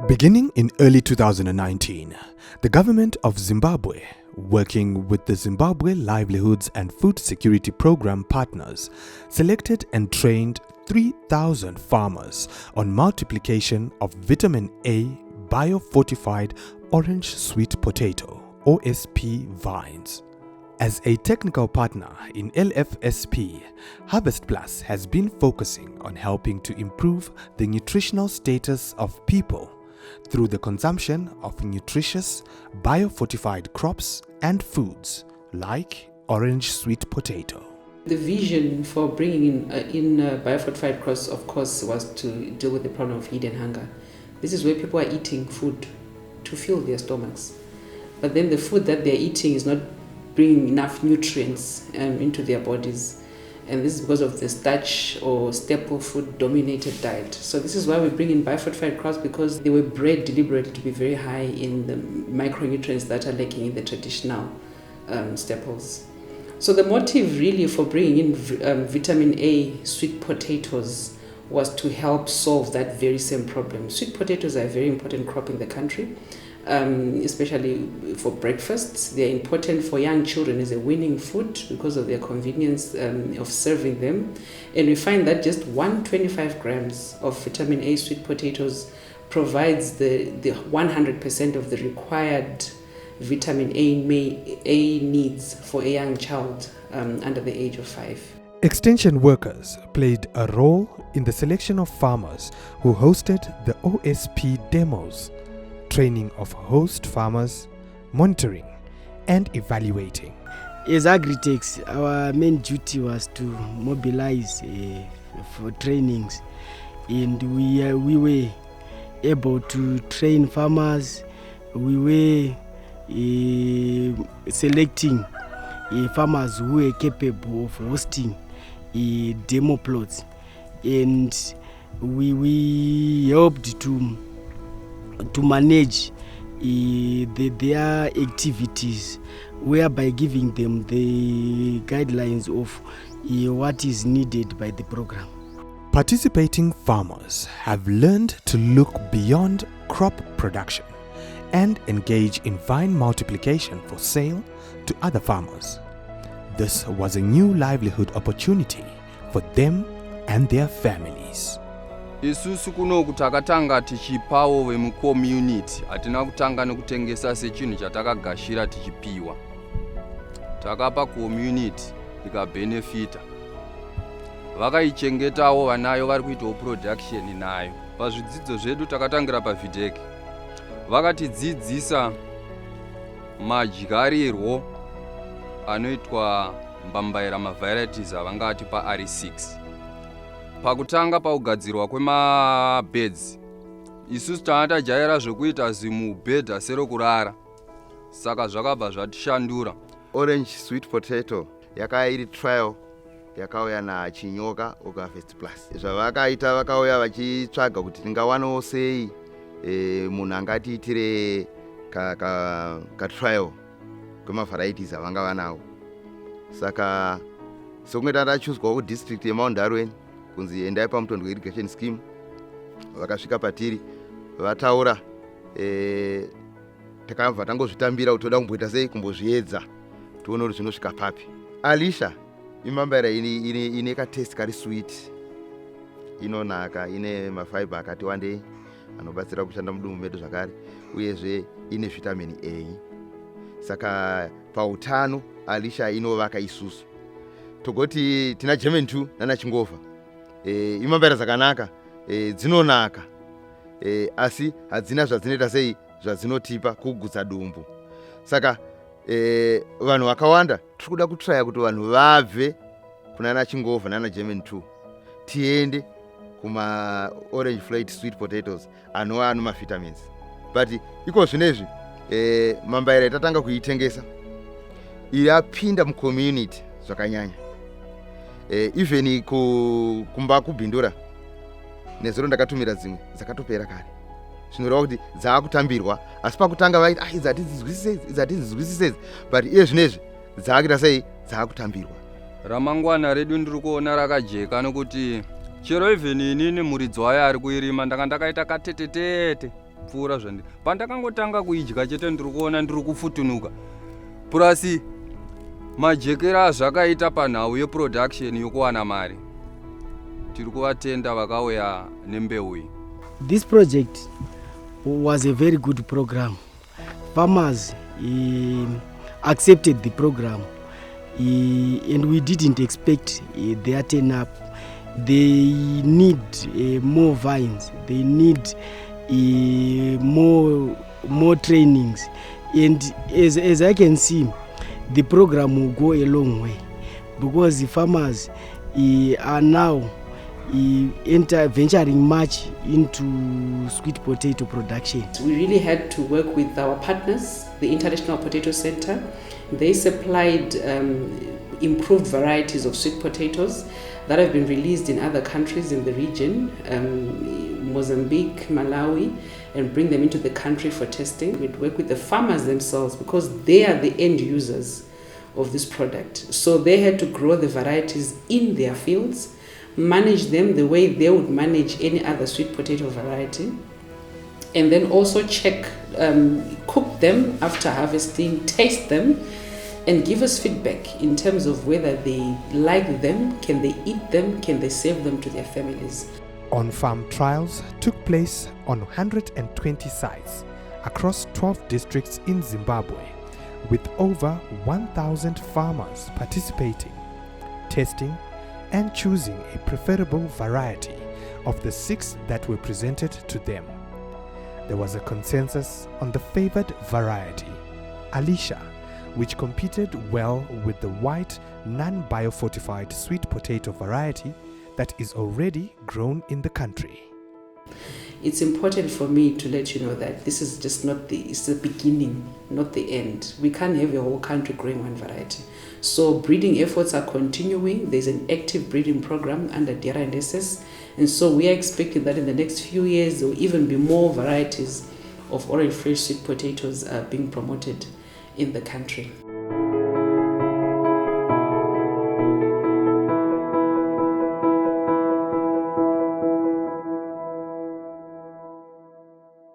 Beginning in early 2019, the government of Zimbabwe, working with the Zimbabwe Livelihoods and Food Security Program partners, selected and trained 3,000 farmers on multiplication of vitamin A biofortified orange sweet potato (OSP) vines. As a technical partner in LFSP, HarvestPlus has been focusing on helping to improve the nutritional status of people through the consumption of nutritious, biofortified crops and foods like orange sweet potato. The vision for bringing in biofortified crops, of course, was to deal with the problem of hidden hunger. This is where people are eating food to fill their stomachs. But then the food that they're eating is not bringing enough nutrients into their bodies. And this is because of the starch or staple food dominated diet. So this is why we bring in biofortified crops, because they were bred deliberately to be very high in the micronutrients that are lacking in the traditional staples. So the motive really for bringing in vitamin A sweet potatoes was to help solve that very same problem. Sweet potatoes are a very important crop in the country, especially for breakfasts. They're important for young children as a weaning food because of their convenience of serving them. And we find that just 125 grams of vitamin A sweet potatoes provides the 100% of the required vitamin A needs for a young child under the age of 5. Extension workers played a role in the selection of farmers who hosted the OSP demos, training of host farmers, monitoring and evaluating. As agri-techs, our main duty was to mobilize for trainings, and we were able to train farmers. We were selecting farmers who were capable of hosting demo plots, and we helped to manage their activities, whereby giving them the guidelines of what is needed by the program. Participating farmers have learned to look beyond crop production and engage in vine multiplication for sale to other farmers. This was a new livelihood opportunity for them and their families. Isusu kunoku takatanga tichipawo vemucommunity, hatina kutanga nekutengesa sechinhu chatakagashira tichipiwa. Takapa community ikabenefita. Vakaichengetawo vanayo vari kuitawo production nayo. Pazvidzidzo zvedu takatangira pavidheki. Vakatidzidzisa madyarirwo anoitwa mbambaira mavarieties avangati paRE6. Pakutanga paugadzirwa kwemabeds, isusu tajaira zvokuita zimubhedha serokurara, saka zvakabva zvatishandura. Orange sweet potato yakairi trial yakauya nachinyoka HarvestPlus. Zvavakaita vakauya vachitsvaga kuti tingawanawo sei munhu angatiitire ka trial kwemavarieties avanga vanawo. Saka sokunge tandachuzwawo kudistrict yeMaundarwen kunzi endai pamutondo irrigation scheme, vakasvika patiri vataura takabva tangozvitambira kuti toda kumboita sei kumbozviedza tione kuti zvinosvika papi. Alisha imambaira ine katest kari sweet, inonaka, ine mafiber akati wandei anobatsira kushanda mudumbu medu zvakare, uyezve ine vitamin A. Saka pautano Alisha inovaka isusu. Togoti tina German 2 nana Chingova. Imambaira zvakanaka, dzinonaka, asi hadzina zvadzinoita sei zvadzinotipa kugutsa dumbu. Saka vanhu vakawanda tiri kuda kutraya kuti vanhu vabve kunana Chingova nana German 2 tiende kuma orange flight sweet potatoes anova ano mavitamins. But iko zvinezvi mambaira itatanga kuitengesa yapinda mucommunity zvakanyanya. Even kumba kubhindura nezuro ndakatumira dzimwe dzakatopera kare. Zvinoreva kuti dzaakutambirwa, asi pakutanga vaiti izatizwisisei, but iye zvinezvi dzaakuita sei dzaakutambirwa. Ramangwana redu ndiri kuona rakajeka nokuti chero even inini muridzi wayo ari kuirima ndanga ndakaita katetetete kupfuura zvandiri. Pandakangotanga kuidya chete ndiri kuona ndiri kufutunuka. Plus majekera azvakaita panhau yeproduction yokuwana mari. Tiri kuvatenda vakauya nembeu iyi. This project was a very good program. Farmers accepted the program, and we didn't expect their turn up. They need more vines, they need more trainings, and as I can see, the program will go a long way, because the farmers are now venturing much into sweet potato production. We really had to work with our partners, the International Potato Center. They supplied improved varieties of sweet potatoes that have been released in other countries in the region, Mozambique, Malawi, and bring them into the country for testing. We'd work with the farmers themselves because they are the end users of this product. So they had to grow the varieties in their fields, manage them the way they would manage any other sweet potato variety, and then also check, cook them after harvesting, taste them, and give us feedback in terms of whether they like them, can they eat them, can they save them to their families. On-farm trials took place on 120 sites across 12 districts in Zimbabwe, with over 1,000 farmers participating, testing and choosing a preferable variety of the 6 that were presented to them. There was a consensus on the favored variety, Alicia, which competed well with the white non-biofortified sweet potato variety that is already grown in the country. It's important for me to let you know that this is just it's the beginning, not the end. We can't have a whole country growing one variety. So breeding efforts are continuing. There's an active breeding program under DERA and SS. And so we are expecting that in the next few years, there will even be more varieties of orange fresh sweet potatoes being promoted in the country.